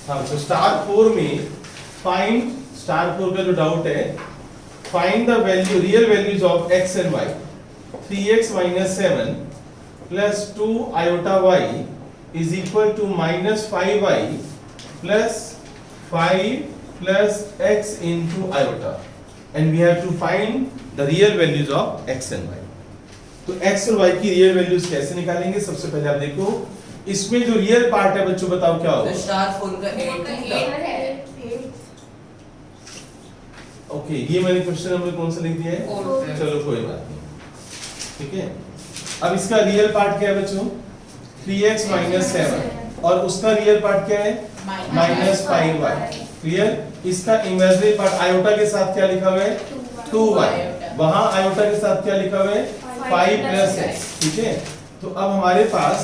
हाँ तो स्टार 4 में फाइंड स्टार 4 का जो डाउट है, find the value real values of x and y 3x minus 7 plus 2 iota y is equal to minus 5y plus 5 plus x into iota, and we have to find the real values of x and y. तो x और y की real values कैसे निकालेंगे? सबसे पहले आप देखो इसमें जो रियल पार्ट है बच्चों बताओ क्या होगा? स्टार 4 का 8 है। ओके ये मैंने क्वेश्चन नंबर कौन सा लिख दिया है? चलो कोई बात नहीं, ठीक है। अब इसका रियल पार्ट क्या है बच्चों? 3x minus 7 और उसका रियल पार्ट क्या है? minus 5y। क्लियर? इसका इमेजिनरी पार्ट आयोटा के साथ क्या लिखा हुआ है? 2y। वहां आयोटा के साथ क्या लिखा हुआ है? 5 plus x। ठीक है, तो अब हमारे पास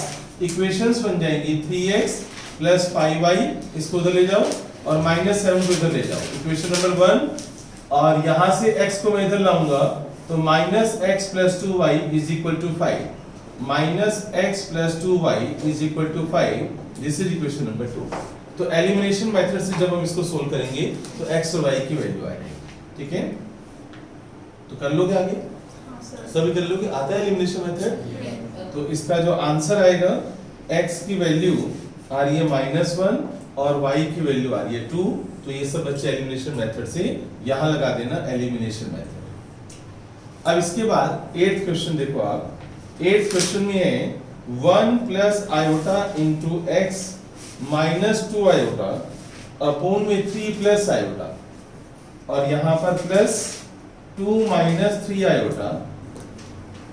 इक्वेशंस बन जाएंगी 3x plus 5y, इसको उधर ले जाओ, और -7 को इधर ले जाओ, इक्वेशन नंबर 1। और यहां से x को मैं इधर लाऊंगा तो -x plus 2y is equal to 5, -x plus 2y is equal to 5, this is equation number 2। तो एलिमिनेशन मेथड से जब हम इसको सोल्व करेंगे तो x और y की वैल्यू आएगी, ठीक है। तो कर लोगे आगे? सभी कर लोगे? आता है एलिमिनेशन मेथड? तो इसका जो आंसर आएगा, x की वैल्यू आ रही है -1 और y की वैल्यू आ रही है 2, तो ये सब बच्चे एलिमिनेशन मेथड से यहां लगा देना, एलिमिनेशन मेथड। अब इसके बाद 8th क्वेश्चन देखो आप, 8th क्वेश्चन में है 1 plus iota into x minus 2 iota upon में 3 plus iota, और यहां पर plus 2 minus 3 iota,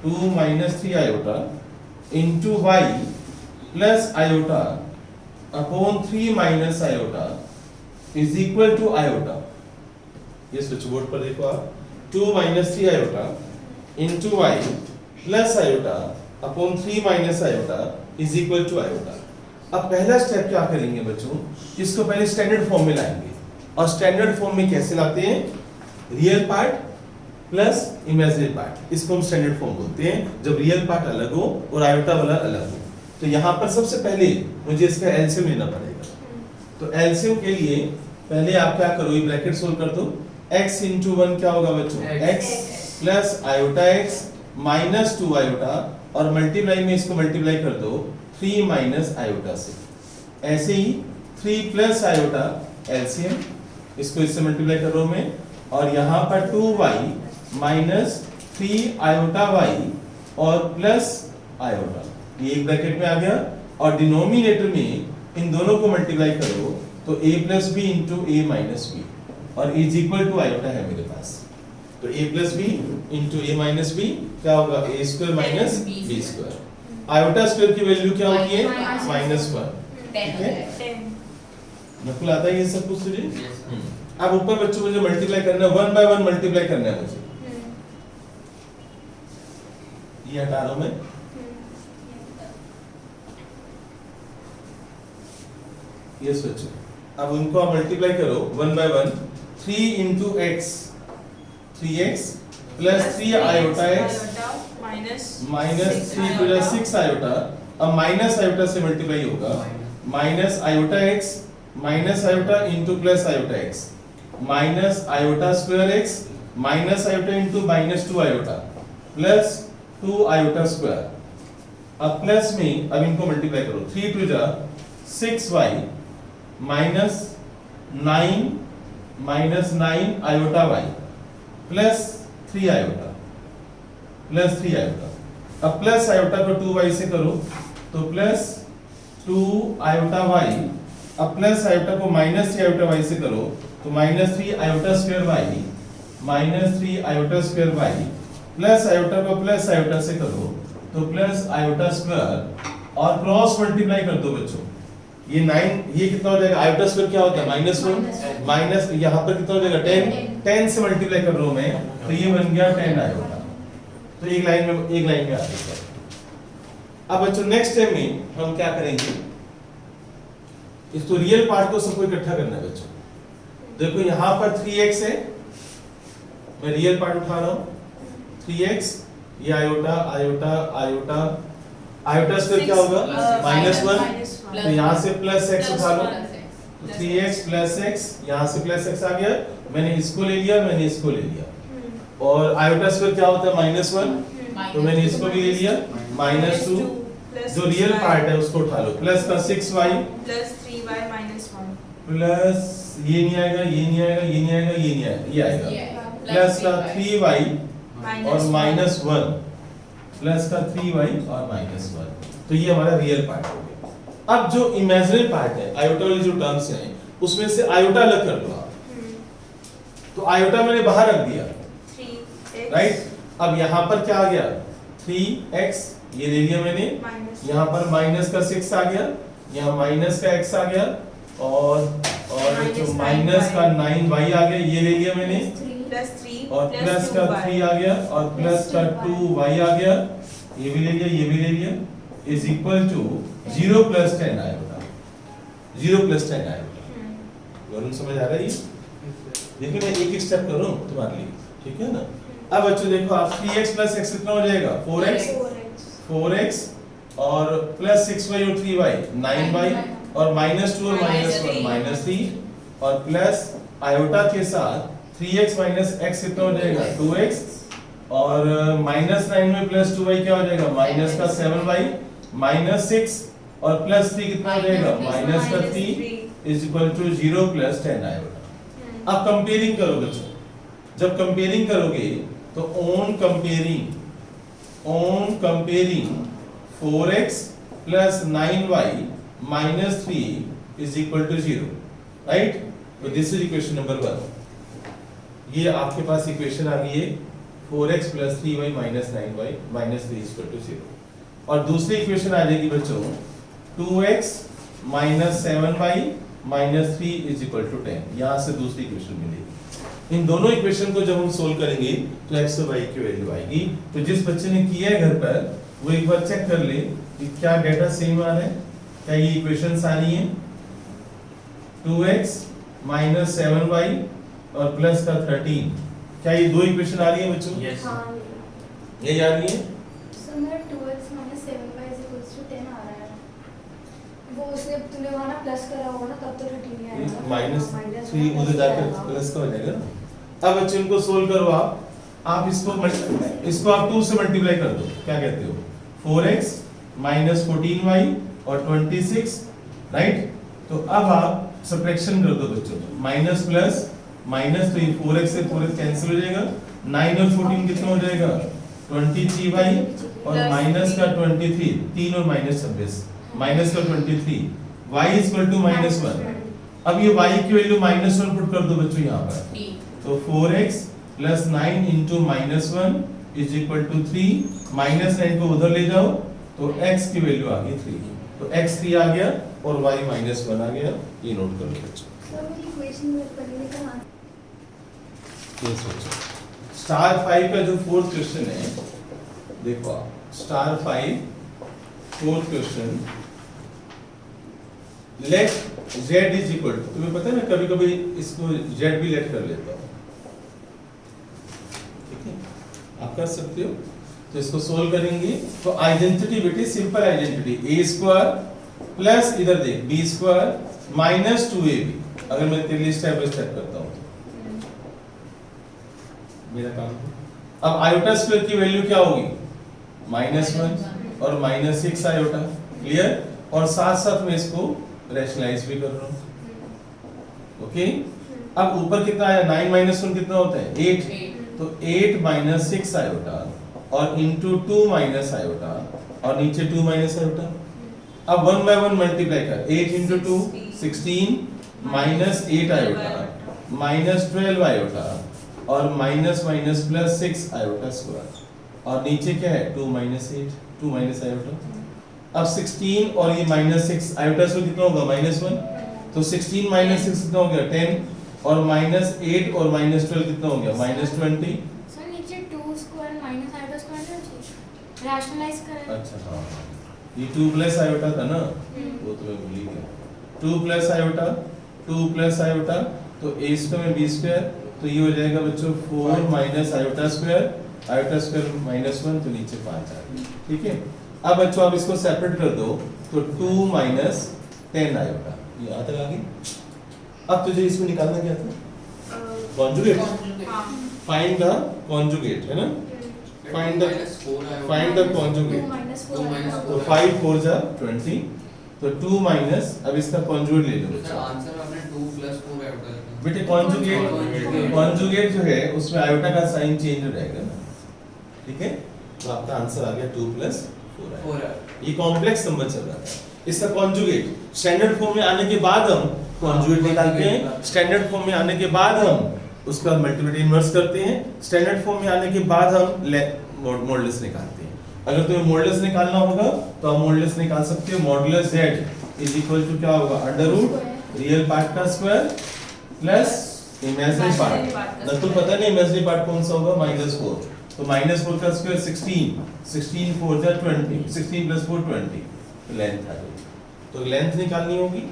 2 minus 3 iota into y plus iota upon 3 minus iota is equal to iota। ये स्विच बोर्ड पर देखो आप, 2 minus 3 iota into y plus iota upon 3 minus iota is equal to iota। अब पहला step क्या करेंगे बच्चों? इसको पहले स्टैंडर्ड फॉर्म में लाएंगे, और स्टैंडर्ड फॉर्म में कैसे लाते हैं? Real part plus imaginary part, इसको हम स्टैंडर्ड फॉर्म बोलते हैं, जब रियल पार्ट अलग हो और आयोटा वाला अलग हो। तो यहाँ पर सबसे पहले मुझे इसका एलसीएम लेना पड़ेगा। तो एलसीएम के लिए पहले आप क्या करो, ये ब्रैकेट सोल्व कर दो, x into 1 क्या होगा बच्चों? x plus iota x minus 2 iota, और मल्टीप्लाई में इसको मल्टीप्लाई कर दो 3 माइनस आयोटा से। ऐसे ही 3 प्लस आयोटा एलसीएम, इसको इससे मल्टीप्लाई कर रहा हूं मैं, और यहाँ पर 2y माइनस 3 आयोटा y और प्लस आयोटा, ये एक ब्रैकेट में आ गया, और डिनोमिनेटर में इन दोनों को मल्टीप्लाई करो तो a plus b into a minus b, और इज इक्वल टू आयोटा है मेरे पास। तो a plus b into a minus b क्या होगा? a square minus b square. Iota square की वैल्यू क्या होती है? -1, ठीक है। नकुल आता है ये सब कुछ तुझे? अब ऊपर बच्चों मुझे मल्टीप्लाई करना है, 1 बाय 1 मल्टीप्लाई करना है मुझे, ये हटा रहा हूं मैं, ये सोचो। अब उनको आप मल्टीप्लाई करो 1 by 1, 3 into x, 3x plus 3 iota x minus 3 plus 6 iota, अब माइनस आयोटा से मल्टीप्लाई होगा, minus iota x minus iota into plus iota x, minus iota square x minus iota into -2 iota plus 2 iota square. अब plus में अब इनको multiply करो, 3 टू जा 6y minus 9 iota y plus 3 iota plus 3 iota. अब plus iota को 2y से करो तो प्लस 2 आयोटा y, अब प्लस आयोटा को माइनस 3 आयोटा y से करो तो -3 iota square y minus 3 iota square y, plus iota को प्लस आयोटा से करो तो प्लस आयोटा स्क्वायर, और क्रॉस मल्टीप्लाई कर दो बच्चों, ये 9, ये कितना हो जाएगा? आयोटा स्क्वायर क्या होता है? -1 माइनस यहाँ पर कितना हो जाएगा? 10 से मल्टीप्लाई कर रहा हूं मैं, तो ये बन गया 10 आयोटा। तो एक लाइन में आ गया। अब बच्चों नेक्स्ट स्टेप में हम क्या करेंगे, इसको रियल पार्ट को सबको इकट्ठा करना है बच्चों। देखो यहाँ पर 3x है, मैं रियल पार्ट उठा रहा हूँ, 3x, ये iota iota iota, iota square क्या होगा? -1, तो यहाँ से प्लस x उठा लो, तो 3x प्लस x, यहाँ से प्लस x आ गया, मैंने इसको ले लिया, मैंने इसको ले लिया, और आयोटा स्क्वायर क्या होता है -1, तो मैंने इसको भी ले लिया, -2, जो रियल पार्ट है उसको उठा लो, प्लस का 6y plus 3y minus 1 plus ये नहीं आएगा, ये नहीं आएगा, ये नहीं आएगा, ये नहीं आएगा, ये आएगा, प्लस का 3y और -1, प्लस का 3y और -1, तो ये हमारा रियल पार्ट हो गया। अब जो इमेजिनरी पार्ट है, आयोटा वाली जो टर्म्स हैं, उसमें से आयोटा अलग कर दो आप, तो आयोटा मैंने बाहर रख दिया, 3x राइट। अब यहाँ पर क्या आ गया, 3x ये ले लिया मैंने, यहाँ पर माइनस का 6 आ गया, यहाँ माइनस का x आ गया, और जो माइनस का 9y आ गया ये ले लिया मैंने, प्लस 3 और प्लस का 3 आ गया, और प्लस का 2y आ गया, ये भी ले लिया, ये भी ले लिया, is equal to 0 plus 10 iota, 0 plus 10 iota. Varun समझ आ रहा है ये? देखो मैं एक एक स्टेप कर रहा हूँ तुम्हारे लिए, ठीक है ना। अब बच्चों देखो, आप 3x प्लस x कितना हो जाएगा, 4x और प्लस 6y और 3y 9y, और -2 और -1 -3, और प्लस आयोटा के साथ 3x माइनस x कितना हो जाएगा, 2x, और -9 में प्लस 2y क्या हो जाएगा, माइनस का 7y -6, और प्लस 3 कितना हो जाएगा, माइनस का 3 is equal to 0 plus 10 iota. अब कंपेयरिंग करो बच्चों, जब कंपेयरिंग करोगे तो on comparing 4x plus 9y minus 3 is equal to 0, right. तो दिस इज इक्वेशन नंबर 1। ये आपके पास इक्वेशन आ गई है 4x plus 3y minus 9y minus 3 is equal to 0। और दूसरी इक्वेशन आ जाएगी बच्चों 2x minus 7y minus 3 is equal to 10। यहाँ से दूसरी इक्वेशन मिलेगी। इन दोनों इक्वेशन को जब हम सोल्व करेंगे तो x और y की वैल्यू आएगी। तो जिस बच्चे ने किया है घर पर वो एक बार चेक कर ले कि क्या डेटा सेम आ रहा है, क्या ये इक्वेशंस आ रही हैं। 2x माइनस 7y और प्लस का 13, क्या ये दो इक्वेशन आ रही है बच्चों? Yes. ये आ रही है। सर मेरा 2x minus 7y is equals to 10 आ रहा है। वो उसने तूने वहाँ ना प्लस करा होगा ना तब तो 13 ही आएगा। -3 उधर जाकर प्लस का हो जाएगा ना। अब बच्चों इनको सोल्व करो आप इसको आप 2 से मल्टीप्लाई कर दो। क्या कहते हो? 4x माइनस 14y और 26, राइट। तो अब आप सब्ट्रैक्शन कर दो बच्चों, माइनस प्लस माइनस, तो ये 4x से 4x कैंसिल हो जाएगा। 9 और 14 कितना हो जाएगा? 23y और माइनस का 23, 3 और माइनस 26, माइनस का 23, y इज इक्वल टू -1। अब ये y की वैल्यू -1 पुट कर दो बच्चों यहाँ पर। तो 4x plus 9 into -1 is equal to 3, -9 को उधर ले जाओ तो x की वैल्यू आ गई 3। तो x 3 आ गया और y -1 आ गया। ये नोट कर लो बच्चों। सर मुझे इक्वेशन वर्क करने का हाँ। ये सोचो स्टार 5 का जो फोर्थ क्वेश्चन है, देखो आप star 5 fourth question, let z is equal to, तुम्हें पता है मैं कभी कभी इसको z भी लेट कर लेता हूँ, ठीक है, आप कर सकते हो। तो इसको सोल्व करेंगे तो आइडेंटिटी बेटी simple identity, a square plus इधर देख b स्क्वायर माइनस 2ab। अगर मैं तेरे लिए स्टेप बाय स्टेप करता हूँ मेरा काम। अब आयोटा स्क्वायर की वैल्यू क्या होगी? -1 और -6 आयोटा, क्लियर। और साथ साथ मैं इसको रैशनलाइज भी कर रहा हूं, ओके। अब ऊपर कितना आया? 9 - 1 कितना होता है? 8। तो 8 - 6 आयोटा और इंटू 2 माइनस आयोटा और नीचे 2 माइनस आयोटा। अब 1 बाय 1 मल्टीप्लाई कर, 8 into 2 16 minus 8 iota minus 12 iota और minus minus plus 6 iota square, और नीचे क्या है? 2 माइनस 8, 2 माइनस आयोटा। अब 16 और ये -6 आयोटा से कितना होगा? -1। तो 16 - 6 कितना हो गया? 10, और -8 और -12 कितना हो गया? -20। सर नीचे 2 स्क्वायर माइनस आयोटा स्क्वायर है जी, रैशनलाइज करें। अच्छा हाँ, ये 2 प्लस आयोटा था ना, वो तो मैं भूल ही गया। 2 प्लस आयोटा, 2 प्लस आयोटा, तो a स्क्वायर में b स्क्वायर, तो ये हो जाएगा बच्चों 4 minus iota square, iota square -1, तो नीचे 5 आ गया, ठीक है। अब बच्चों आप इसको सेपरेट कर दो तो 2 - 10 आयोटा, ये यहाँ तक आ गई। अब तुझे इसमें निकालना क्या था? कॉन्जुगेट। हाँ फाइंड द कॉन्जुगेट, है ना? Find the conjugate. Two minus तो 5 4 जा 20, तो 2 माइनस, अब इसका कॉन्जुगेट ले लो सर आंसर आपने 2 + 4 आयोटा लिखा। बेटे। कॉन्जुगेट जो है उसमें आयोटा का साइन चेंज हो जाएगा ना, ठीक है? तो आपका आंसर आ गया 2 + 4 है। ये कॉम्प्लेक्स नंबर चल रहा था। इसका कॉन्जुगेट स्टैंडर्ड फॉर्म में आने के बाद हम कॉन्जुगेट निकालते हैं, स्टैंडर्ड फॉर्म में आने के बाद हम उसका मल्टीप्लिकेटिव इनवर्स करते हैं, स्टैंडर्ड फॉर्म में आने के बाद हम मॉडुलस निकालते हैं। अगर तुम्हें मॉडुलस निकालना होगा तो आप मॉडुलस निकाल सकते हो। मॉडुलस z = क्या होगा? अंडर रियल पार्ट का स्क्वायर प्लस इमेजिनरी पार्ट। ना तो पता नहीं इमेजिनरी पार्ट कौन सा होगा? -4। तो -4 का स्क्वायर 16, 16 4 जा 20, 16 + 4 20, लेंथ आ गई। तो लेंथ निकालनी होगी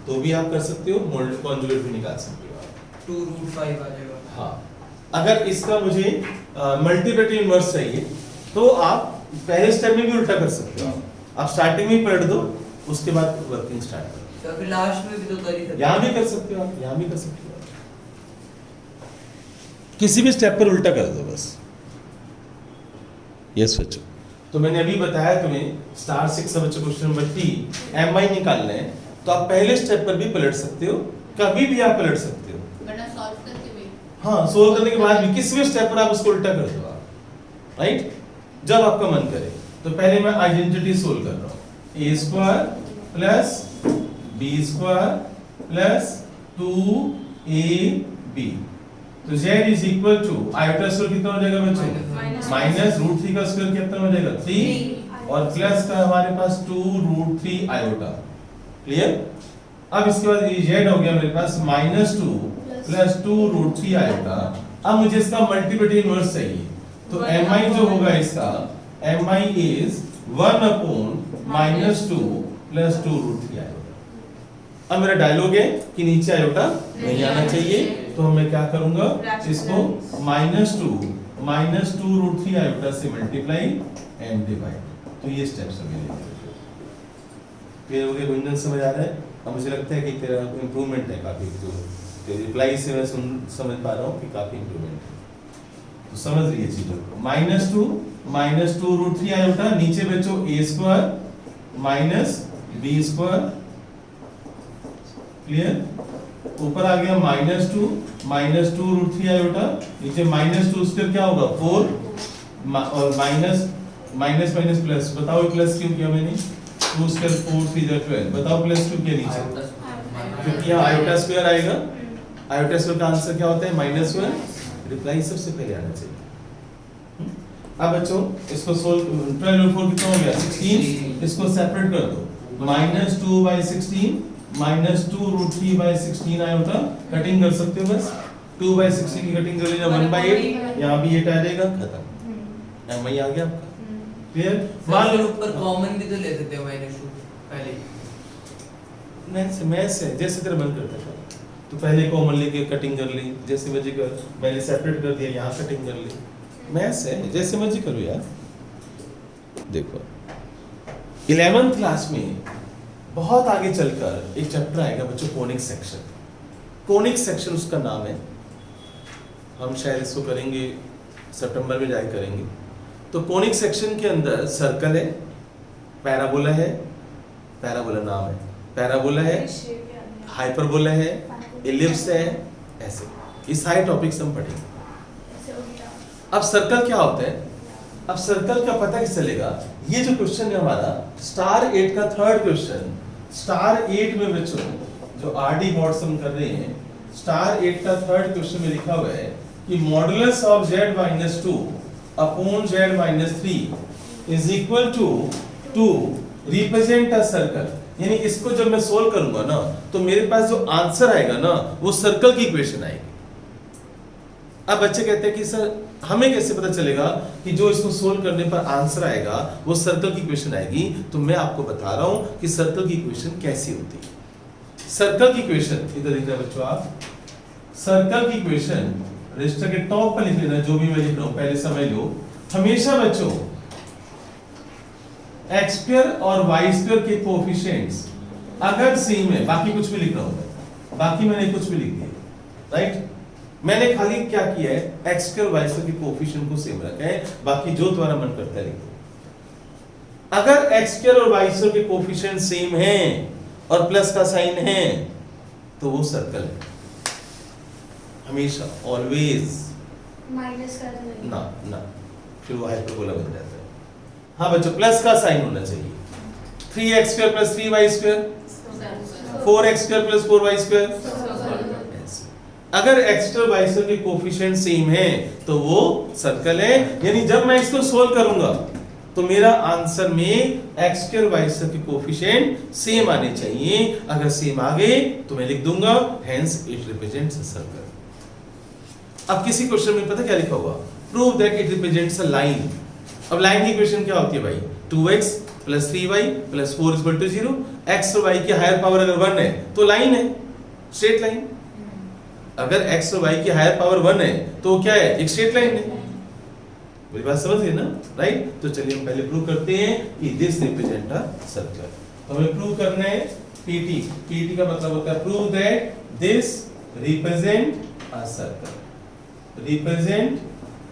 तो भी आप कर सकते हो, कॉन्जुगेट भी निकाल सकते हो आप। 2√5 आ जाएगा। हाँ, अगर इसका मुझे मल्टीप्लिकेटिव इनवर्स चाहिए तो आप पहले स्टेप में भी उल्टा कर सकते हो। आप स्टार्टिंग में ही पलट दो, उसके बाद वर्किंग स्टार्ट करो। तो फिर लास्ट में भी तो कर ही सकते। यहाँ भी कर सकते हो आप, यहाँ भी कर सकते हो आप। किसी भी स्टेप पर उल्टा कर दो बस। यस बच्चों, तो मैंने अभी बताया तुम्हें स्टार 6 का बच्चों क्वेश्चन नंबर 3 mi निकालना है, तो आप पहले स्टेप पर भी पलट सकते हो, कभी भी आप पलट सकते हो। वरना सॉल्व करके भी। हाँ, सोल्व करने के बाद भी किसी भी स्टेप पर आप उसको उल्टा कर दो आप, राइट? जब आपका मन करे। तो पहले मैं आइडेंटिटी सोल्व कर रहा हूँ। a² + b² + 2ab। तो z = आयोटा स्क्वायर कितना हो जाएगा बच्चों? -√3 का स्क्वायर कितना हो जाएगा? 3, और प्लस का हमारे पास 2√3 आयोटा। क्लियर? अब इसके बाद ये z हो गया मेरे पास -2 + 2√3 आयोटा। अब मुझे इसका मल्टीप्लिकेटिव इनवर्स चाहिए, तो mi जो होगा इसका mi is 1/-2 + 2√3 आयोटा। अब मेरा डायलॉग है कि नीचे आयोटा नहीं आना चाहिए, तो मैं क्या करूंगा? इसको -2 - 2√3 आयोटा से मल्टीप्लाई एंड डिवाइड। तो ये स्टेप्स अभी क्लियर हो गए? गुंजन समझ आ रहा है? अब मुझे लगता है कि तेरा इंप्रूवमेंट है काफी, जो तेरी रिप्लाई से मैं समझ पा रहा हूँ कि काफी इंप्रूवमेंट है। तो समझ रही है चीजों को। -2 - 2√3 आयोटा, नीचे बच्चों a² - b²। क्लियर? ऊपर आ गया -2 - 2√3 आयोटा, नीचे -2² क्या होगा? 4, और माइनस प्लस। बताओ प्लस क्यों किया मैंने? 2² 4 3 12। बताओ प्लस क्यों किया नीचे? क्योंकि यहाँ आयोटा स्क्वायर आएगा। आयोटा स्क्वायर का आंसर क्या होता है? -1। रिप्लाई सबसे पहले आना चाहिए। अब बच्चों इसको सोल्व, 12 और 4 कितना हो गया? 16। इसको सेपरेट कर दो। -2/16 - 2√3/16 आयोटा। कटिंग कर सकते हो बस। 2/16 की कटिंग कर लेना 1/8, यहाँ भी 8 आ जाएगा, खत्म। mi आ गया आपका। क्लियर? मान लो ऊपर कॉमन भी तो ले सकते हो -2 पहले। मैथ्स है, जैसे तेरा मन करता है। तो पहले कॉमन लेके कटिंग कर ली, जैसे मर्जी कर। मैंने सेपरेट कर दिया, यहाँ कटिंग कर ली। मैथ्स है, जैसे मर्जी करो यार। देखो 11th क्लास में बहुत आगे चलकर एक चैप्टर आएगा बच्चों, कोनिक सेक्शन। कोनिक सेक्शन उसका नाम है। हम शायद इसको करेंगे सितंबर में जाके करेंगे। तो कोनिक सेक्शन के अंदर सर्कल है, पैराबोला है, पैराबोला नाम है, पैराबोला है, हाइपरबोला है, एलिप्स है, ऐसे ये सारे टॉपिक्स हम पढ़ेंगे। अब सर्कल क्या होता है? अब सर्कल का पता कैसे चलेगा? ये जो क्वेश्चन है हमारा स्टार 8 का थर्ड क्वेश्चन, स्टार 8 में बच्चों जो आरडी बॉट्स हम कर रहे हैं, स्टार 8 का थर्ड क्वेश्चन में लिखा हुआ है कि modulus of z-2 upon z-3 is equal to represent a circle. यानी इसको जब मैं सोल्व करूंगा ना, तो मेरे पास जो आंसर आएगा ना, वो सर्कल की इक्वेशन आएगी। अब बच्चे कहते हैं कि सर हमें कैसे पता चलेगा कि जो इसको सोल्व करने पर आंसर आएगा वो सर्कल की इक्वेशन आएगी? तो मैं आपको बता रहा हूं कि सर्कल की इक्वेशन कैसी होती है। सर्कल की इक्वेशन इधर लिख रहे हैं बच्चों आप। सर्कल की इक्वेशन रजिस्टर के टॉप पर लिख लेना, जो भी मैं लिख रहा हूं पहले समझ लो। हमेशा बच्चों x² और y² के कोएफिशिएंट्स अगर सेम है, बाकी कुछ भी लिख रहा हूं, बाकी मैंने कुछ भी लिख दिया, राइट। मैंने खाली क्या किया है, x स्क्वायर y स्क्वायर के कोफिशिएंट को सेम रखा है, बाकी जो तुम्हारा मन करता है लिख दो। अगर x स्क्वायर और y स्क्वायर के कोफिशिएंट सेम हैं और प्लस का साइन है तो वो सर्कल है, हमेशा, ऑलवेज। माइनस कर देंगे ना ना, फिर वो हाइपरबोला बन जाता है। हाँ बच्चों, प्लस का साइन होना चाहिए। 3x square plus 3y square, 4x square plus 4y square. अगर x स्क्वायर y स्क्वायर के कोफिशिएंट सेम है तो वो सर्कल है। यानी जब मैं इसको सोल्व करूंगा तो मेरा आंसर में x स्क्वायर y स्क्वायर के कोफिशिएंट सेम आने चाहिए। अगर सेम आ गए तो मैं लिख दूंगा hence it represents a circle. अब किसी क्वेश्चन में पता क्या लिखा हुआ, prove that it represents a line. अब लाइन की इक्वेशन क्या होती है भाई, 2x plus 3y plus 4 is equal to 0। x और y की हायर पावर अगर 1 है तो लाइन है, स्ट्रेट लाइन। अगर x और y की हायर पावर 1 है तो क्या है, एक स्ट्रेट लाइन है। मेरी बात समझ गए ना, राइट। तो चलिए हम पहले प्रूव करते हैं कि दिस रिप्रेजेंट अ सर्कल। तो हमें प्रूव करना है pt। pt का मतलब होता है prove that this represent a circle, represent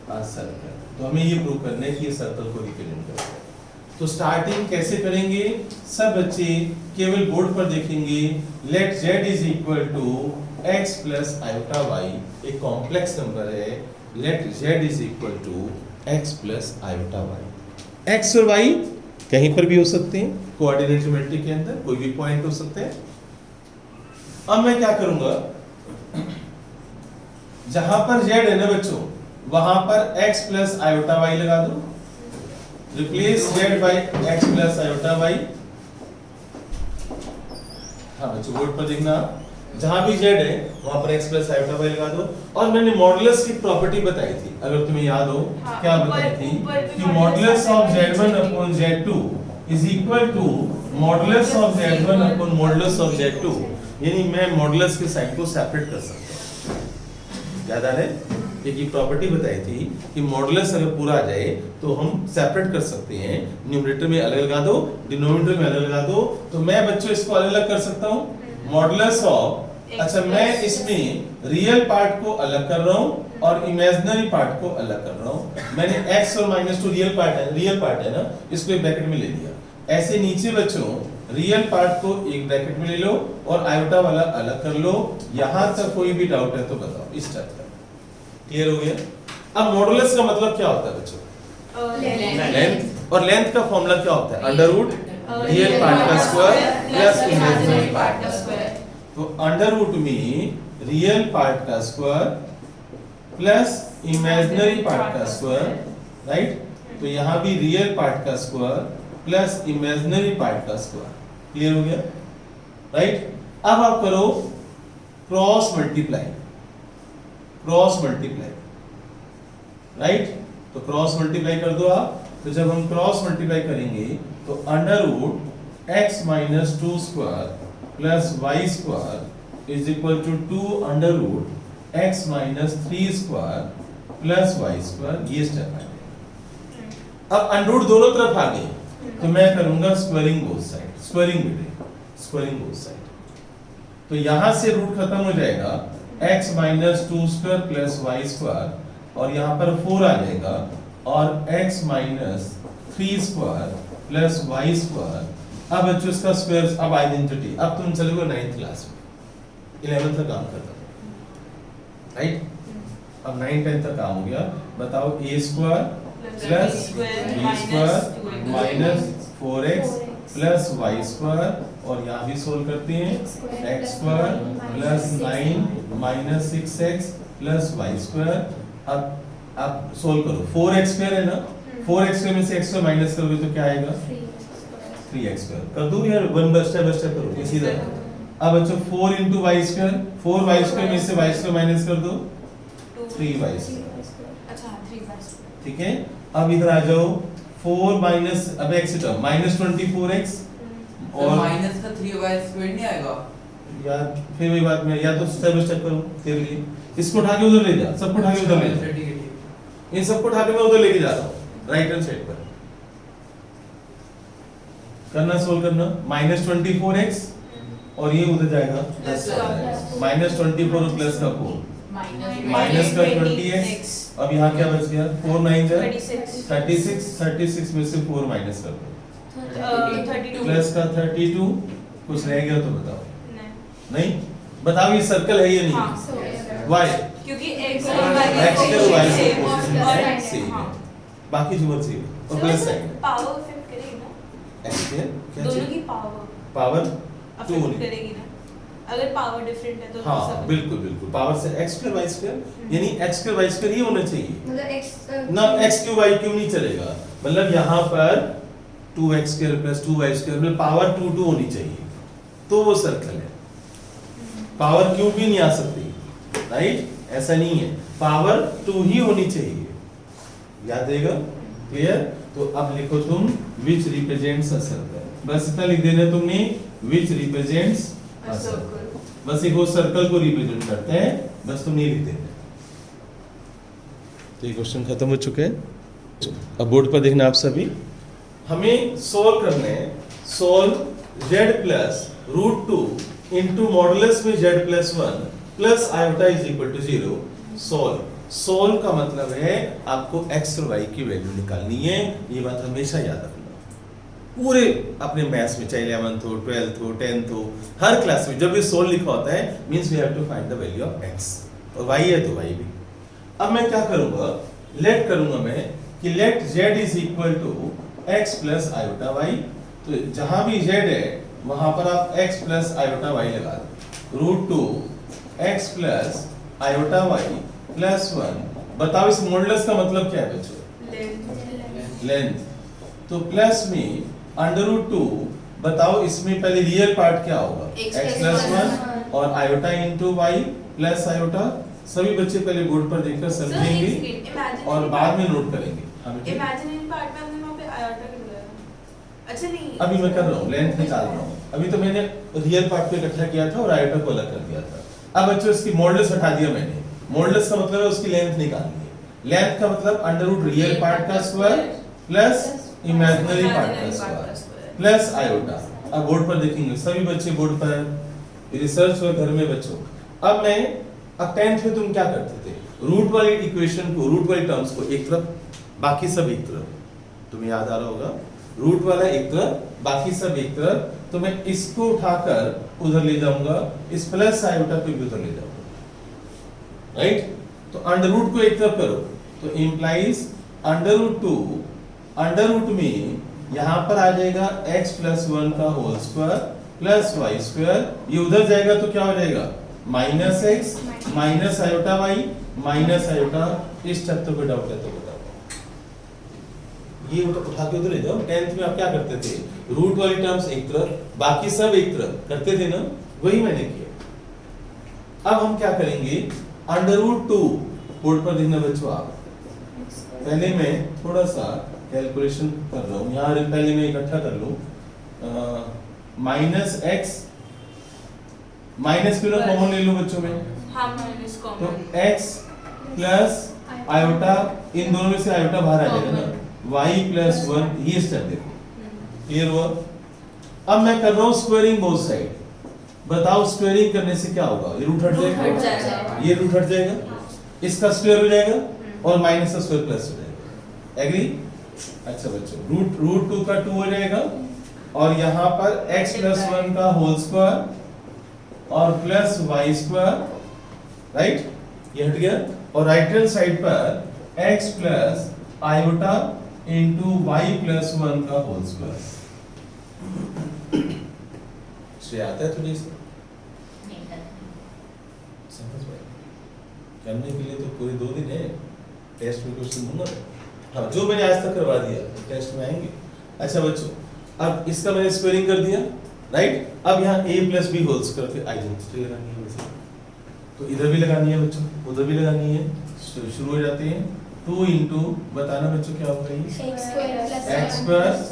a circle. तो हमें ये प्रूव करना है कि ये सर्कल को रिप्रेजेंट करता है। तो स्टार्टिंग कैसे करेंगे, सब बच्चे केवल बोर्ड पर देखेंगे। Let z is equal to x plus iota y, एक कॉम्प्लेक्स नंबर है। Let z is equal to x plus iota y। x और y कहीं पर भी हो सकते हैं, कोऑर्डिनेट ज्योमेट्री के अंदर कोई भी पॉइंट हो सकते हैं। अब मैं क्या करूंगा, जहां पर z है ना बच्चों, वहां पर x प्लस आयोटा y लगा दो। Replace z by x plus iota y। हाँ बच्चों, बोर्ड पर देखना, जहां भी z है वहां पर x प्लस आयोटा y लगा दो। और मैंने मॉडुलस की प्रॉपर्टी बताई थी, अगर तुम्हें याद हो। हाँ, क्या ऊपर- बताई थी ऊपर भी कि modulus of modulus z1 upon z2 is equal to modulus of z1 upon modulus of z2। यानी मैं मॉडुलस के साइन को सेपरेट कर सकता हूं। याद आ रहा है, एक ये प्रॉपर्टी बताई थी कि मॉडुलस अगर पूरा आ जाए तो हम सेपरेट कर सकते हैं। न्यूमरेटर में अलग लगा दो, डिनोमिनेटर में अलग लगा दो। तो मैं बच्चों इसको अलग अलग कर सकता हूं। मॉडुलस ऑफ, अच्छा मैं इसमें रियल पार्ट को अलग कर रहा हूं और इमेजिनरी पार्ट को अलग कर रहा हूं। मैंने x और -2 रियल पार्ट है ना, इसको एक ब्रैकेट में ले लिया। ऐसे नीचे बच्चों रियल पार्ट को एक ब्रैकेट में ले लो और आयोटा वाला अलग कर लो। यहां तक कोई भी डाउट है तो बताओ। इस टाइप का क्लियर हो गया। अब मॉडुलस का मतलब क्या होता है बच्चों, लेंथ। और लेंथ का फॉर्मूला क्या होता है, अंडर रूट रियल पार्ट का स्क्वायर प्लस इमेजिनरी पार्ट का स्क्वायर। तो अंडर रूट में रियल पार्ट का स्क्वायर प्लस इमेजिनरी पार्ट का स्क्वायर, राइट। तो यहां भी रियल पार्ट का स्क्वायर प्लस इमेजिनरी पार्ट का स्क्वायर। क्लियर हो गया, राइट। अब आप करो cross multiply, cross multiply, right. तो क्रॉस मल्टीप्लाई कर दो आप। तो जब हम क्रॉस मल्टीप्लाई करेंगे तो under root x minus 2 square plus y square is equal to 2 under root x minus 3 square plus y square. ये स्टेप है। अब अंडर रूट दोनों तरफ आ गए तो मैं करूंगा squaring both side, squaring both side. तो यहां से रूट खत्म हो जाएगा, x minus 2 square plus y square और यहाँ पर 4 आ जाएगा और x minus 3 square plus y square. अब बच्चों इसका स्क्वायर, अब आइडेंटिटी। अब तुम चलोगे 9th क्लास में, 11th तक काम करता था, राइट। अब 9 10 तक काम हो गया। बताओ a square plus b square minus 4x plus y square. और यहाँ भी सोल्व करते हैं, x square plus 9 minus 6x plus y square. अब सोल्व करो, 4x स्क्वायर है ना, 4x स्क्वायर में से x स्क्वायर माइनस करोगे तो क्या आएगा, 3x स्क्वायर। कर दूं यार, वन बाय स्टेप करो इसी तरह। अब बच्चों 4 into y square, 4y square में से y स्क्वायर माइनस कर दो, 3y स्क्वायर। अच्छा 3y स्क्वायर। ठीक है। अब इधर आ जाओ, 4 माइनस, अब x टर्म माइनस 24x तो माइनस का 3y स्क्वायर नहीं आएगा यार। फिर वही बात में, या तो स्टेप बाय स्टेप करो तेरे लिए। इसको उठा के उधर ले जा, सबको उठा के उधर ले जा, इन सबको उठा के मैं उधर लेके जा रहा हूँ राइट हैंड साइड पर। करना, सोल्व करना। माइनस 24x और ये उधर जाएगा Plus का। माइनस 24 और प्लस का 4 माइनस का 20x। अब यहाँ क्या बच गया 4 9 जा 36 में से 4 माइनस कर दो 32 प्लस का 32 कुछ रह गया तो बताओ नहीं नहीं बताओ ये सर्कल है ये नहीं हाँ So, वाई क्योंकि x x के y से same पोजीशन और है सेम हाँ है बाकी जो बची और प्लस साइन पावर अफेक्ट करेगी ना x के क्या दोनों चीज की पावर पावर अफेक्ट नहीं। करेगी ना अगर पावर डिफरेंट है तो हाँ सब- बिल्कुल बिल्कुल पावर से x स्क्वायर y स्क्वायर यानी x स्क्वायर y स्क्वायर ही होना चाहिए मतलब x ना x क्यूब y क्यूब नहीं चलेगा मतलब यहाँ पर 2x square plus 2y square मतलब पावर 2 2 होनी चाहिए तो वो सर्कल है पावर क्यूब भी नहीं आ सकती राइट ऐसा नहीं है पावर 2 ही होनी चाहिए याद रहेगा क्लियर तो अब लिखो तुम विच रिप्रेजेंट्स अ सर्कल बस इतना लिख देना तुमने विच रिप्रेजेंट्स A circle. बस एक वो सर्कल को रिप्रेजेंट करते हैं बस तुम नहीं लिख देना तो ये क्वेश्चन खत्म हो चुके हैं अब बोर्ड पर देखना आप सभी हमें सोल्व करना है solve z plus root 2 into modulus में z plus 1 plus iota is equal to 0 solve solve का मतलब है आपको x और y की वैल्यू निकालनी है ये बात हमेशा याद रखना पूरे अपने मैथ्स में चाहे 11th हो 12th हो 10th हो हर क्लास में जब भी सोल्व लिखा होता है means we have to find the value of x और y है तो y भी अब मैं क्या करूंगा लेट करूंगा मैं कि let z is equal to x plus iota y तो जहां भी z है वहां पर आप x प्लस आयोटा y लगा दो root 2 x plus iota y plus 1 बताओ इस मॉडुलस का मतलब क्या है बच्चों लेंथ तो प्लस में अंडर रूट 2 बताओ इसमें पहले रियल पार्ट क्या होगा x प्लस 1 और iota into y plus iota सभी बच्चे पहले बोर्ड पर देखकर समझेंगे और बाद में नोट करेंगे इमेजिनरी पार्ट में हमने वहां पे आयोटा क्यों लगाया अच्छा नहीं अभी मैं कर रहा हूँ लेंथ निकाल रहा हूँ अभी तो मैंने रियल पार्ट को इकट्ठा किया था और आयोटा को अलग कर दिया था अब बच्चों इसकी मॉडुलस हटा दिया मैंने मॉडुलस का मतलब है उसकी लेंथ निकालनी है लेंथ का मतलब अंडर रूट रियल पार्ट का स्क्वायर प्लस इमेजिनरी पार्ट का स्क्वायर प्लस आयोटा अब बोर्ड पर देखेंगे सभी बच्चे बोर्ड पर रिसर्च और घर में बच्चों अब मैं अब 10th में तुम क्या करते थे रूट वाली इक्वेशन को रूट वाली टर्म्स को एक तरफ बाकी सब एक तरफ तुम्हें याद आ रहा होगा रूट वाला एक तरफ बाकी सब एक तरफ तो मैं इसको उठाकर उधर ले जाऊंगा इस प्लस आयोटा को भी उधर ले जाऊंगा राइट तो अंडर रूट को एक तरफ करो तो implies under root 2 under root में यहां पर आ जाएगा x प्लस 1 का whole square plus y square ये उधर जाएगा तो क्या हो जाएगा minus x minus iota y minus iota इस तत्व को डाउट है तो बताओ ये उठा के उधर ले जाओ 10th में आप क्या करते थे रूट वाली टर्म्स एक तरफ बाकी सब एक तरफ करते थे ना वही मैंने किया अब हम क्या करेंगे अंडर रूट 2 बोर्ड पर देखना बच्चों आप पहले मैं थोड़ा सा कैलकुलेशन कर रहा हूँ यहाँ पहले मैं इकट्ठा कर लूँ माइनस एक्स माइनस क्यों ना कॉमन ले लो बच्चों में हाँ माइनस तो कॉमन x प्लस आयोटा इन दोनों में से आयोटा बाहर आ जाएगा ना y प्लस 1 ये स्टेप देखो क्लियर हुआ अब मैं कर रहा हूँ स्क्वायरिंग बोथ साइड बताओ स्क्वायरिंग करने से क्या होगा ये रूट हट जाएगा ये रूट हट जाएगा इसका स्क्वायर हो जाएगा और माइनस का स्क्वायर प्लस हो जाएगा एग्री अच्छा बच्चों रूट 2 का 2 हो जाएगा और यहाँ पर x प्लस 1 का होल स्क्वायर और प्लस y स्क्वायर राइट ये हट गया और राइट हैंड साइड पर x plus iota into y plus 1 का होल स्क्वायर से आता है तुझे इसे समझ में करने के लिए तो पूरे 2 दिन है टेस्ट में क्वेश्चन दूंगा हाँ जो मैंने आज तक करवा दिया टेस्ट में आएंगे अच्छा बच्चों अब इसका मैंने स्क्वायरिंग कर दिया राइट अब यहाँ a plus b whole square फिर आइडेंटिटी लगानी है वैसे तो इधर भी लगानी है बच्चों उधर भी लगानी है शुरू हो जाते हैं 2 इंटू बताना बच्चों क्या होगा ये x square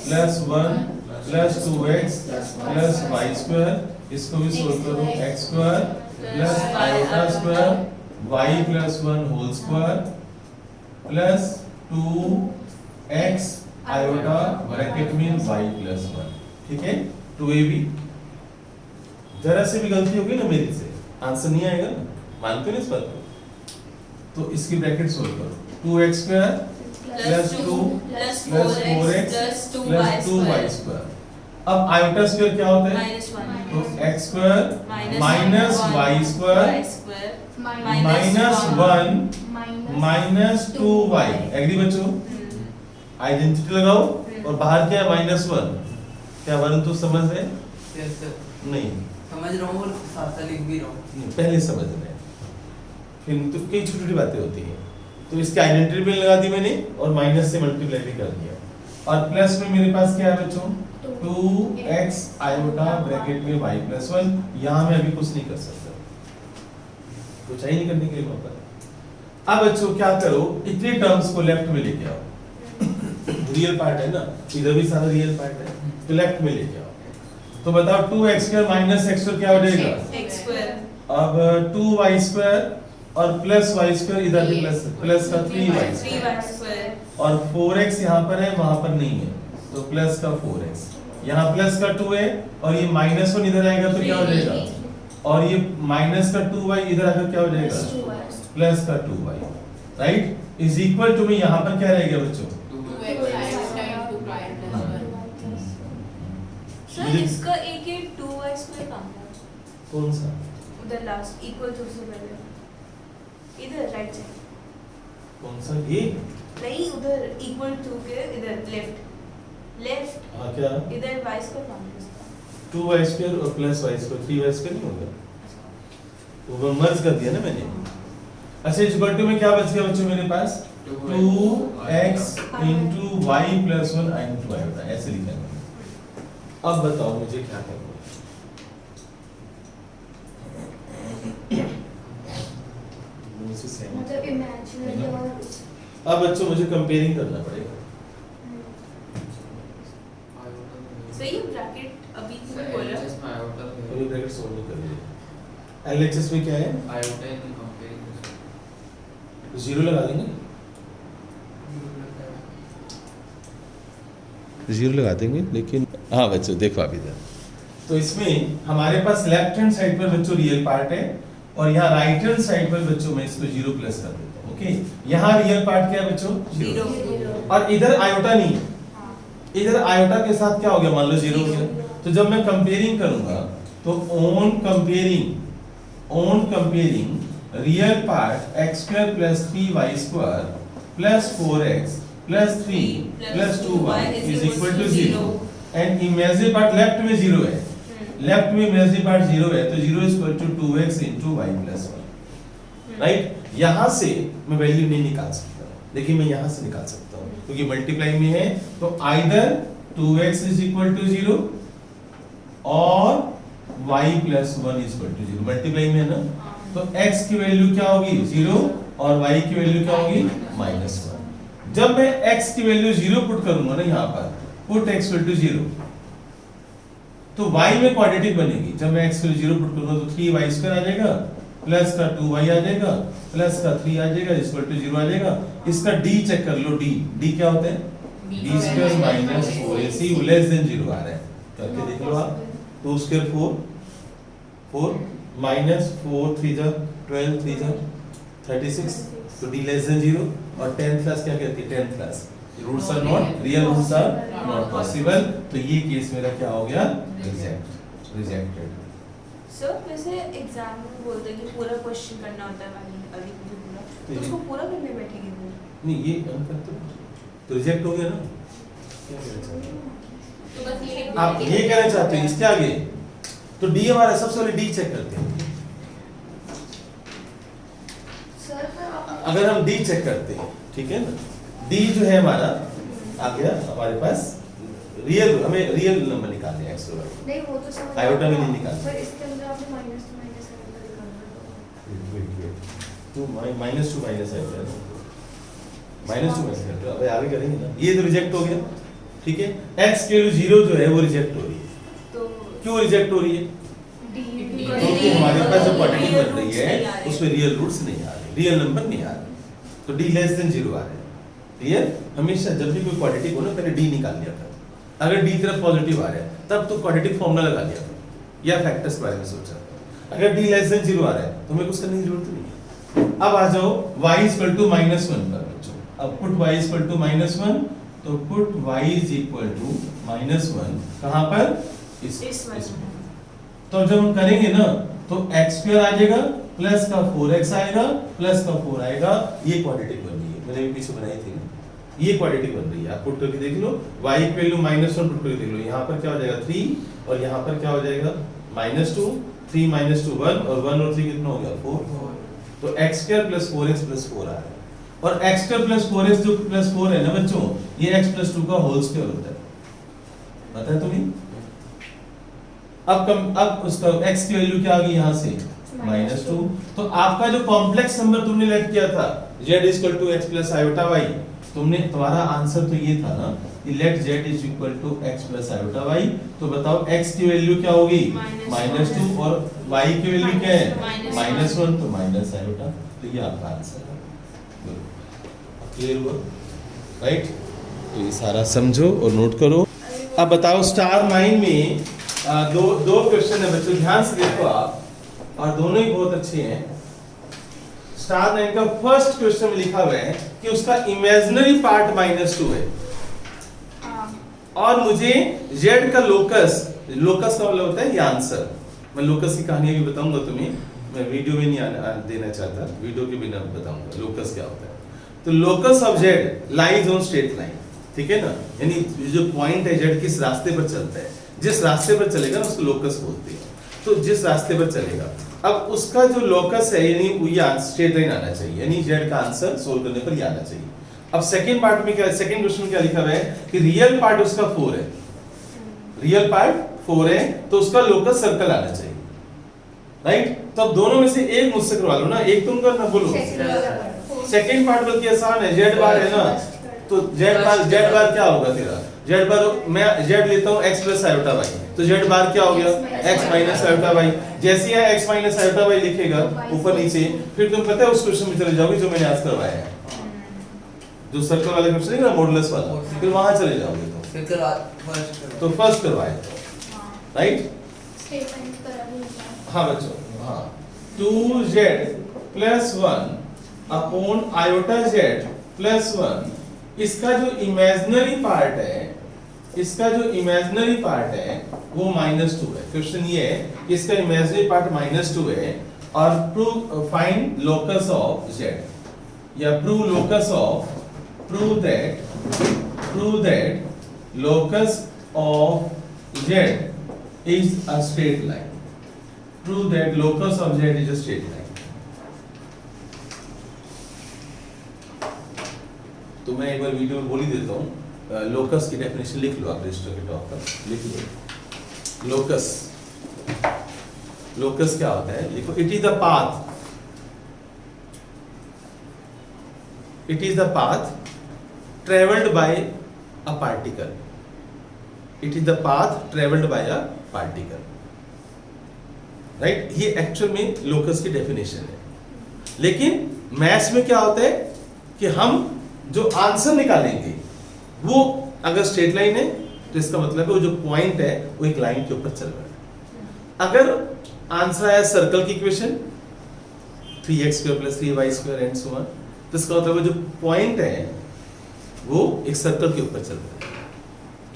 plus 1 plus 2x plus y square इसको भी सोल्व करो x square plus iota square y plus 1 whole square plus 2x iota bracket में y प्लस 1 ठीक है 2ab जरा से भी गलती होगी ना मेरी से आंसर नहीं आएगा ना, मानते हो ना इस बात को? तो इसकी ब्रैकेट सोल्व करो, 2x square plus 2 plus plus 4x plus 2y plus 2y square. अब आयोटा स्क्वायर क्या होता है? -1 तो x square minus y square minus 1 minus 2y। Agree बच्चों? आइडेंटिटी लगाओ और बाहर क्या है? -1। क्या वरुण तो समझ रहे? यस सर, नहीं समझ रहा हूँ और साथ साथ लिख भी रहा हूँ। पहले समझ रहे हैं, फिर तो कई छोटी छोटी बातें होती हैं। तो इसकी आइडेंटिटी भी लगा दी मैंने और माइनस से मल्टीप्लाई भी कर दिया। और प्लस में मेरे पास क्या है बच्चों? 2x आयोटा ब्रैकेट में y प्लस 1। यहाँ मैं अभी कुछ नहीं कर सकता, कुछ ही नहीं करने के लिए वहां पर। अब बच्चों क्या करो, इतने टर्म्स को लेफ्ट में लेके आओ। रियल पार्ट है ना, इधर भी सारा रियल पार्ट है, तो लेफ्ट में लेके आओ। तो बताओ 2x square minus x square क्या हो जाएगा? x square. अब 2y स्क्वायर और प्लस y स्क्वायर इधर भी प्लस का 3y 3y स्क्वायर और 4x यहाँ पर है, वहां पर नहीं है, तो प्लस का 4x। यहाँ प्लस का 2 है और ये -1 इधर आएगा तो क्या हो जाएगा? और ये माइनस का 2y इधर आकर क्या हो जाएगा? प्लस का 2y, right? Is equal to में यहाँ पर क्या रहेगा बच्चों? सर इसका एक ही 2y स्क्वायर काम है। कौन सा? उधर लास्ट इक्वल टू से पहले इधर राइट साइड कौन सा? ये नहीं, उधर इक्वल टू के इधर लेफ्ट हाँ क्या? इधर y स्क्वायर काम है इसका। 2y स्क्वायर और plus y square 3y square नहीं होगा? वो मर्ज कर दिया ना मैंने। अच्छा इस इक्वल में क्या बच गया बच्चों मेरे पास? 2x into y plus 1 into y, ऐसे लिखा है। अब बताओ मुझे क्या करना है? मुझसे सहमत मतलब इमेजिनरी और अब बच्चों मुझे कंपेयरिंग करना पड़ेगा। सही ब्रैकेट अभी तुमने बोला अभी ब्रैकेट सोल्व नहीं कर रही। एलएचएस में क्या है? जीरो लगा देंगे, जीरो लगा देंगे, लेकिन हाँ बच्चों देखो अभी इधर तो इसमें हमारे पास लेफ्ट हैंड साइड पर बच्चों रियल पार्ट है और यहाँ राइट हैंड साइड पर बच्चों मैं इसको 0 प्लस कर देता हूँ। ओके, यहाँ रियल पार्ट क्या है बच्चों? 0 और इधर आयोटा नहीं है। इधर आयोटा के साथ क्या हो गया? मान लो 0 हो गया। तो जब मैं कंपेयरिंग करूंगा तो on comparing real part x square plus 3y square plus 4x plus 3 plus 2y is equal to 0 and imaginary part left में 0 है। लेफ्ट में इमेजिनरी पार्ट 0 है तो 0 is equal to 2x into y plus 1, right? यहाँ से मैं value नहीं निकाल सकता, लेकिन मैं यहाँ से निकाल सकता हूँ क्योंकि मल्टीप्लाई में है। तो either 2x is equal to 0 और y plus 1 is equal to 0। Multiply में है ना, तो x की वैल्यू क्या होगी? 0 और y की वैल्यू क्या होगी? -1। जब मैं x की वैल्यू 0 पुट करूंगा ना यहाँ पर, पुट x इक्वल टू 0, तो y में क्वाड्रेटिक बनेगी। जब मैं x की वैल्यू 0 पुट करूंगा तो 3y स्क्वायर आ जाएगा प्लस का 2y आ जाएगा प्लस का 3 आ जाएगा इक्वल टू 0 आ जाएगा। इसका d चेक कर लो, d क्या होता है? d square minus 4ac less than 0 आ रहा है, करके देख लो आप। 2 स्क्वायर 4 माइनस 4 3 जा 12 3 जा 36, तो d लेस देन 0। और 10th क्लास क्या कहती है? 10th class roots are not real, roots are not possible. तो ये केस मेरा क्या हो गया? रिजेक्टेड। सर वैसे एग्जाम में बोलते हैं कि पूरा क्वेश्चन करना होता है वाली अभी मुझे पूरा, तो उसको पूरा करने बैठेगी वो नहीं, ये अंक तो रिजेक्ट हो गया ना। क्या कहना चाहते हैं तो बस ये आप? ये कहना चाहते हैं इसके आगे तो डी हमारा सबसे पहले डी चेक करते हैं। सर अगर हम डी चेक करते हैं, ठीक है ना, डी जो है हमारा आ गया हमारे पास रियल, हमें रियल नंबर निकालने हैं x और y। नहीं वो तो समझ आयोटा भी नहीं निकालना। पर इसके अंदर आपने माइनस टू माइनस निकालना तो माइनस टू माइनस है, माइनस टू माइनस है, अब आगे करेंगे ना। ये तो रिजेक्ट हो गया, ठीक है। x के 0 जो है वो रिजेक्ट हो रही है। तो क्यों रिजेक्ट हो रही है? क्योंकि हमारे पास जो क्वांटिटी बन रही है उसमें रियल रूट्स नहीं आ रहे, रियल नंबर नहीं आ रहे, तो d लेस देन 0 आ रहे हैं। क्लियर? हमेशा जब भी कोई क्वाड्रेटिक हो ना, पहले d निकाल लिया था। अगर d तरफ पॉजिटिव आ रहा है तब तो क्वाड्रेटिक फॉर्मूला लगा लिया था, या फैक्टर्स के बारे में सोचा। अगर d लेस देन 0 आ रहा है तो हमें कुछ करने की जरूरत नहीं है। अब आ जाओ y इक्वल टू -1 पर बच्चों। अब पुट y इक्वल टू -1, तो put y is equal to -1 कहां पर? इस में। तो जब हम करेंगे ना तो x² आ जाएगा प्लस का 4x आएगा प्लस का 4 आएगा, ये क्वाड्रेटिक बन रही है, मैंने भी पीछे बनाई थी ना, ये क्वाड्रेटिक बन रही है। आप पुट करके देख लो, y इक्वल टू -1 पुट करके देख लो, यहाँ पर क्या हो जाएगा 3 और यहाँ पर क्या हो जाएगा -2, 3 -2 1 और 1 और 3 कितना हो गया 4। तो x² प्लस 4x प्लस 4 आ रहा है, और x² प्लस 4x जो प्लस 4 है ना बच्चों, ये x प्लस 2 का होल स्क्वायर होता है, पता है तुम्हें? अब उसका x की वैल्यू क्या आ गई यहाँ से -2। तो आपका जो कॉम्प्लेक्स नंबर तुमने लेट किया था z equal to x plus iota y, तुम्हारा आंसर तो ये था ना कि let z is equal to x plus iota y। तो बताओ x की वैल्यू क्या होगी -2 और y की वैल्यू क्या है -1, तो माइनस आयोटा। तो ये आपका आंसर है। क्लियर हुआ? राइट? तो ये सारा समझो और नोट करो। अब बताओ स्टार 9 में दो क्वेश्चन है बच्चों, ध्यान से देखो आप, और दोनों ही बहुत अच्छे हैं। स्टार 9 का फर्स्ट क्वेश्चन में लिखा हुआ है कि उसका इमेजिनरी पार्ट -2 है और मुझे z का लोकस का मतलब होता है ये आंसर। मैं लोकस की कहानी भी बताऊंगा तुम्हें, मैं वीडियो में नहीं देना चाहता, वीडियो के बिना बताऊंगा लोकस क्या होता है। तो locus of z lies on straight line, ठीक है ना, यानी जो पॉइंट है z किस रास्ते पर चलता है, जिस रास्ते पर चलेगा उसको लोकस बोलते हैं। तो जिस रास्ते पर चलेगा, अब उसका जो लोकस है यानी वो ये स्ट्रेट लाइन आना चाहिए, यानी z का आंसर सोल्व करने पर ये आना चाहिए। अब सेकंड पार्ट में क्या, सेकंड क्वेश्चन में क्या लिखा हुआ है कि रियल पार्ट उसका 4 है, रियल पार्ट 4 है तो उसका लोकस सर्कल आना चाहिए। राइट? तो अब दोनों में से एक मुझसे करवा लो ना, एक तुम करना, बोलो। सेकंड पार्ट बल्कि आसान है, z बार है ना, तो z बार क्या होगा तेरा, z बार मैं z लेता हूं x प्लस आयोटा y, तो z बार क्या हो गया x माइनस आयोटा y। जैसे ही x माइनस आयोटा y लिखेगा ऊपर नीचे, फिर तुम पता है उस क्वेश्चन में चले जाओगे जो मैंने आज करवाया है, जो सर्कल वाला क्वेश्चन है ना, मॉडुलस वाला, फिर वहां चले जाओगे तो फर्स्ट करवाए। राइट? हाँ बच्चों, हाँ 2z plus 1 upon iota z plus 1, इसका जो इमेजिनरी पार्ट है, इसका जो इमेजिनरी पार्ट है वो -2 है। क्वेश्चन ये है कि इसका इमेजिनरी पार्ट -2 है और prove find locus of z, या prove that locus of z is a straight line. Prove that locus of z is a straight line. तो मैं एक बार वीडियो में बोल ही देता हूँ, लोकस की डेफिनेशन लिख लो आप रजिस्टर के टॉप पर, लिख लो लोकस क्या होता है, लिखो it is the path travelled by a particle, it is the path travelled by a particle. Right? ये एक्चुअल में लोकस की डेफिनेशन है, लेकिन मैथ्स में क्या होता है कि हम जो आंसर निकालेंगे वो अगर स्ट्रेट लाइन है तो इसका मतलब है वो जो पॉइंट है वो एक लाइन के ऊपर चल रहा है। अगर आंसर आया सर्कल की equation 3x² + 3y² and so on, तो इसका मतलब जो पॉइंट है वो एक सर्कल के ऊपर चल रहा है।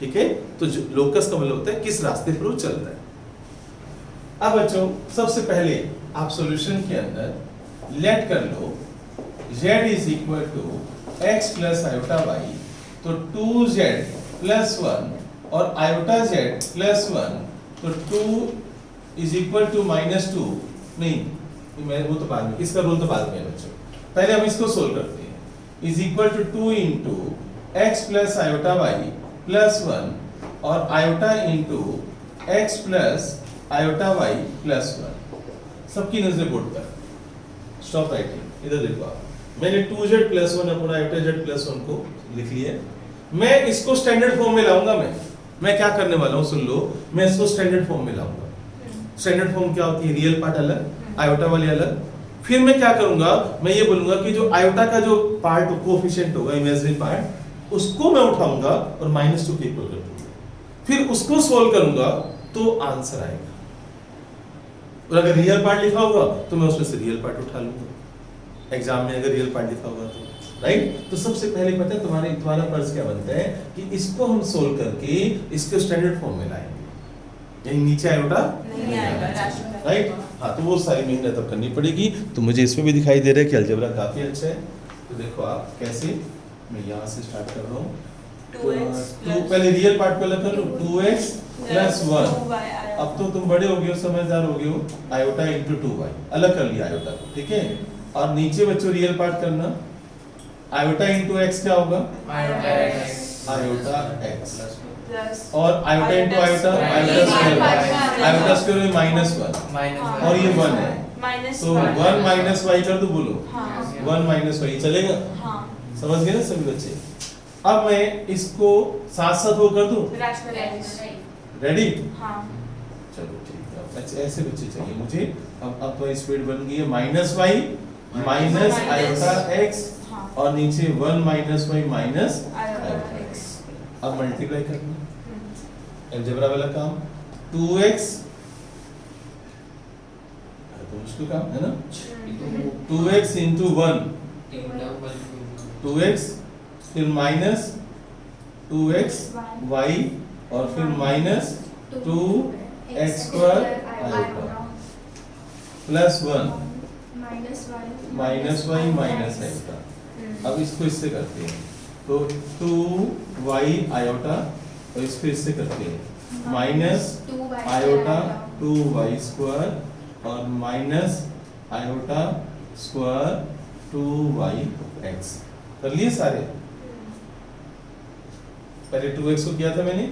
ठीक है? तो जो लोकस का मतलब होता है किस रास्ते पर वो चल रहा है। अब बच्चों सबसे पहले आप सॉल्यूशन के अंदर लेट कर लो z is equal to x plus iota y, तो 2z प्लस 1 और आयोटा z प्लस 1, तो 2 इज इक्वल टू -2, नहीं मैं वो तो बाद में, इसका रूल तो बाद में है बच्चों, पहले हम इसको सोल्व करते हैं। Is equal to 2 into x plus iota y plus 1 और iota into x plus iota y plus 1। सबकी नजर बोर्ड पर, स्टॉप राइटिंग, इधर देखो आप, मैंने 2z प्लस 1 अपना आयोटा z प्लस 1 को लिख लिया। मैं इसको स्टैंडर्ड फॉर्म में लाऊंगा। मैं क्या करने वाला हूं, सुन लो, मैं इसको स्टैंडर्ड फॉर्म में लाऊंगा। स्टैंडर्ड फॉर्म क्या होती है, रियल पार्ट अलग, आयोटा वाले अलग। फिर मैं क्या करूंगा, मैं ये बोलूंगा कि जो आयोटा का जो पार्ट कोएफिशिएंट होगा, इमेजिनरी पार्ट, उसको मैं उठाऊंगा और -2 के इक्वल कर दूंगा। फिर उसको सोल्व करूंगा तो आंसर आएगा। और अगर रियल पार्ट लिखा होगा तो मैं उसमें से रियल पार्ट उठा लूंगा एग्जाम में, अगर रियल पार्ट लिखा होगा तो, राइट। तो सबसे पहले पता है तुम्हारा फर्ज क्या बनता है कि इसको हम सोल्व करके इसके स्टैंडर्ड फॉर्म में लाएंगे, यही नीचे आयोटा नहीं आएगा राशनल, राइट। हाँ, तो वो सारी मेहनत अब करनी पड़ेगी। तो मुझे इसमें भी दिखाई दे रहा है कि अलजेब्रा काफी अच्छा है। तो देखो आप कैसे, मैं यहाँ से स्टार्ट कर रहा हूँ। 2x तो पहले रियल पार्ट को अलग कर लो, 2x प्लस 1। 2y अब तो तुम बड़े हो गए हो, समझदार हो गए हो, आयोटा इंटू 2y अलग कर लिया आयोटा को, ठीक है। और नीचे बच्चों रियल पार्ट करना, आयोटा इंटू x क्या होगा, आयोटा x, प्लस और iota into iota, iota square में -1 और ये 1 है, माइनस तो 1 माइनस y कर दो, बोलो हाँ 1 माइनस y चलेगा, हाँ समझ गए ना सभी बच्चे। अब मैं इसको साथ साथ वो कर दूं, रैशनलाइज, रेडी, हाँ चलो ठीक है। अच्छा ऐसे बच्चे चाहिए मुझे। अब तो स्पीड बन गई है -y माइनस आयोटा x हाँ और नीचे 1 minus y minus iota x, अब मल्टीप्लाई करना, अलजेब्रा वाला काम, 2x तो मुश्किल काम है ना, 2x into 1 2x, फिर माइनस 2x y और फिर minus 2x square iota plus 1 minus y minus iota. अब इसको इससे करते हैं, तो 2y आयोटा और इसको इससे करते हैं माइनस आयोटा 2y स्क्वायर और माइनस आयोटा स्क्वायर 2yx। कर लिए सारे, पहले 2x को किया था मैंने,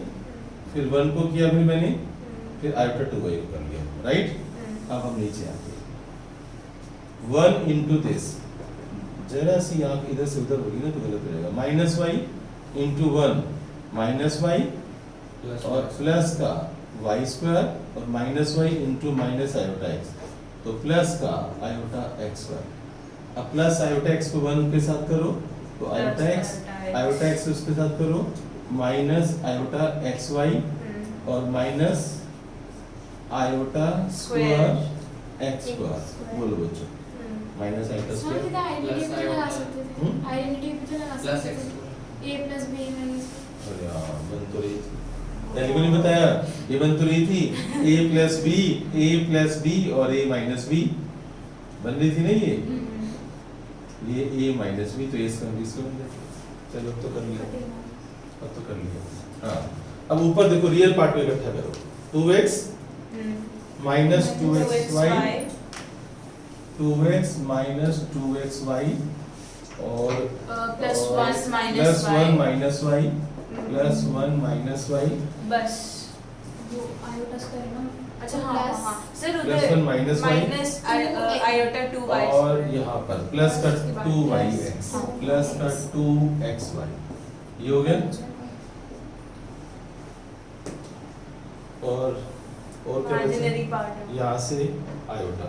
फिर 1 को किया फिर मैंने, फिर आयोटा 2y को कर लिया, राइट। अब हम नीचे आते हैं, 1 इंटू दिस, जरा सी आंख इधर से उधर होगी ना तो गलत हो जाएगा, minus y into 1 minus y और प्लस का y स्क्वायर और minus y into minus iota x, तो प्लस का आयोटा x स्क्वायर। अब प्लस आयोटा x को 1 के साथ करो तो आयोटा x उसके साथ करो, माइनस आयोटा xy और minus iota square x square, बोलो बच्चों, माइनस आयोटा स्क्वायर आइडेंटिटी भी तो लगा प्लस सकते x थे, a प्लस b माइनस, अरे यार बन तो रही थी, पहले को नहीं बताया, ये बन तो रही थी a प्लस b और a माइनस b बन रही थी ना ये a माइनस b, तो a से हम इसको बन जाते। चलो अब तो कर लिया, अब तो कर लिया। हाँ, अब ऊपर देखो रियल पार्ट को इकट्ठा करो, 2x minus 2xy 2x minus 2xy और plus 1 plus 1 minus y plus 1 minus y बस, वो आयोटा स्क्वायर ना, अच्छा हाँ हाँ हाँ सर प्लस उधर 1 minus y minus iota 2y और यहाँ पर प्लस का 2yx प्लस का 2xy, ये हो गया। और क्या इमेजिनरी बचा, पार्ट है यहाँ से आयोटा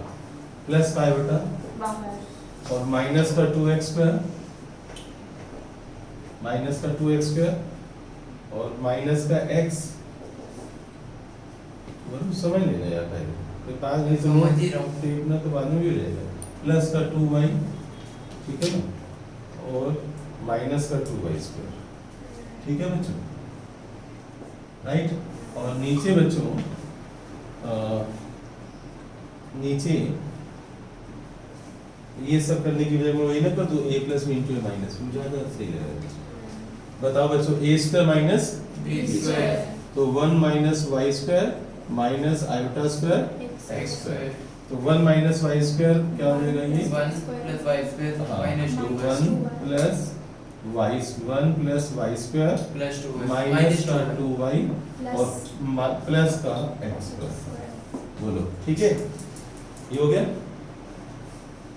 प्लस का आयोटा बाहर और माइनस का 2x स्क्वायर, माइनस का 2x स्क्वायर और माइनस का x, मतलब समझ लेना यार पहले, तो पास नहीं समझ ही रहा हूँ। देखना तो बाद में भी हो जाएगा, प्लस का 2y, ठीक है ना, और माइनस का 2y स्क्वायर, ठीक है बच्चों, राइट। और नीचे बच्चों नीचे ये सब करने की वजह मैं वही ना कर दूं, a plus b into a minus, मुझे ज़्यादा सही लगेगा। बताओ बच्चों, a square minus b square तो 1 minus y square minus iota square x square, तो 1 माइनस y स्क्वायर क्या हो जाएगा ये, 1 plus y square minus 2 1 plus y square plus 2 minus का 2y और प्लस का x स्क्वायर, बोलो ठीक है, ये हो गया।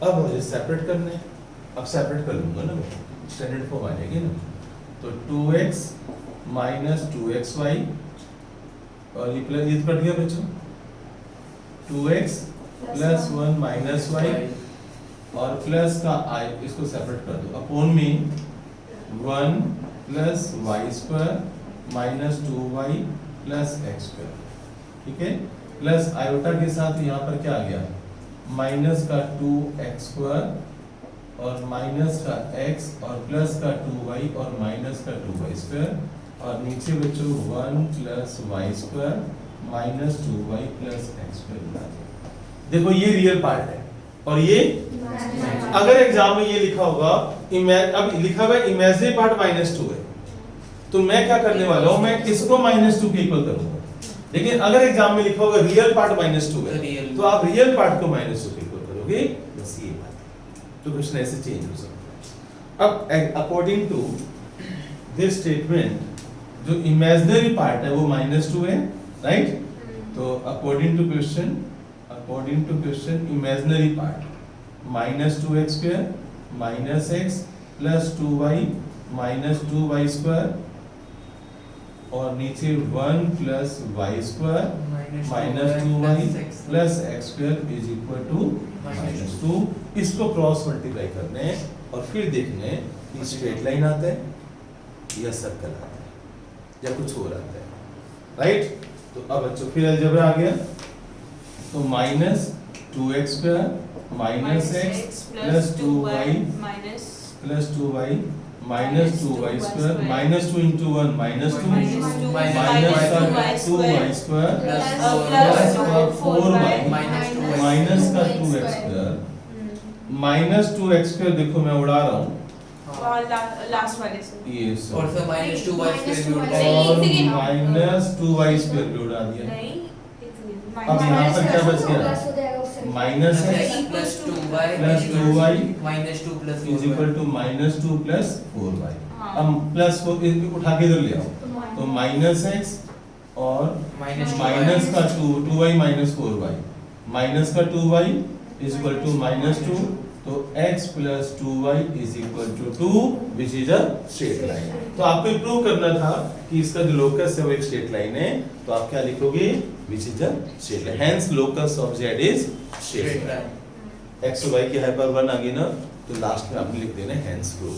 अब मुझे सेपरेट करना है, अब सेपरेट कर लूंगा ना मैं, स्टैंडर्ड फॉर्म आ जाएगी ना, तो 2x माइनस 2xy और ये प्लस, ये तो कट गया बच्चों, 2x प्लस 1 माइनस y और प्लस का i, इसको सेपरेट कर दो, अपॉन में 1 plus y square minus 2y plus x square, ठीक है। प्लस आयोटा के साथ यहाँ पर क्या आ गया, माइनस का 2x² और माइनस का x और प्लस का 2y और माइनस का 2y² और नीचे बच्चों 1 plus y² minus 2y plus x²। देखो ये रियल पार्ट है और ये अगर एग्जाम में ये लिखा होगा अब लिखा हुआ है इमेजिनरी पार्ट -2 है, तो मैं क्या करने वाला हूं, मैं इसको -2 के इक्वल करूंगा। लेकिन अगर एग्जाम में लिखा होगा रियल पार्ट -2 है, तो आप रियल पार्ट को -2 के इक्वल करोगे, बस ये बात है। तो क्वेश्चन ऐसे चेंज हो सकता है। अब अकॉर्डिंग टू दिस स्टेटमेंट जो इमेजिनरी पार्ट है वो -2 है, राइट? तो according to question imaginary part -2x² minus x plus 2y minus 2y² और नीचे 1 plus y² minus 2y plus x² is equal to -2। इसको क्रॉस मल्टीप्लाई करने और फिर देखने कि स्ट्रेट लाइन आता है या सर्कल आता है या कुछ और आता है, राइट? तो अब बच्चों फिर अलजेब्रा आ गया, तो -2x² minus x plus 2y plus 2y minus 2y² -2 into 1 -2 minus 2y² plus 4y minus का 2x² माइनस 2x² देखो मैं उड़ा रहा हूँ लास्ट वाले से ये और फिर -2y² भी उड़ नहीं, और इसी के- माइनस 2y² भी उड़ा दिया। नहीं अब यहाँ पर क्या बच गया, प्लस हो जाएगा उससे minus x x plus 2y plus 2y -2 plus is equal to -2 plus 4y। हाँ। अब प्लस को उठा के इधर ले आओ, तो माइनस x और माइनस का 2y माइनस 4y माइनस का 2y इज इक्वल टू -2, तो x plus 2y is equal to 2 which is a straight line. तो आपको प्रूव करना था कि इसका जो लोकस है वो एक स्ट्रेट लाइन है, तो आप क्या लिखोगे, विच is a straight line, hence locus of z is straight line. x और y की हाइपर 1 आ गई ना, तो लास्ट में आपने लिख देना हेंस प्रूव।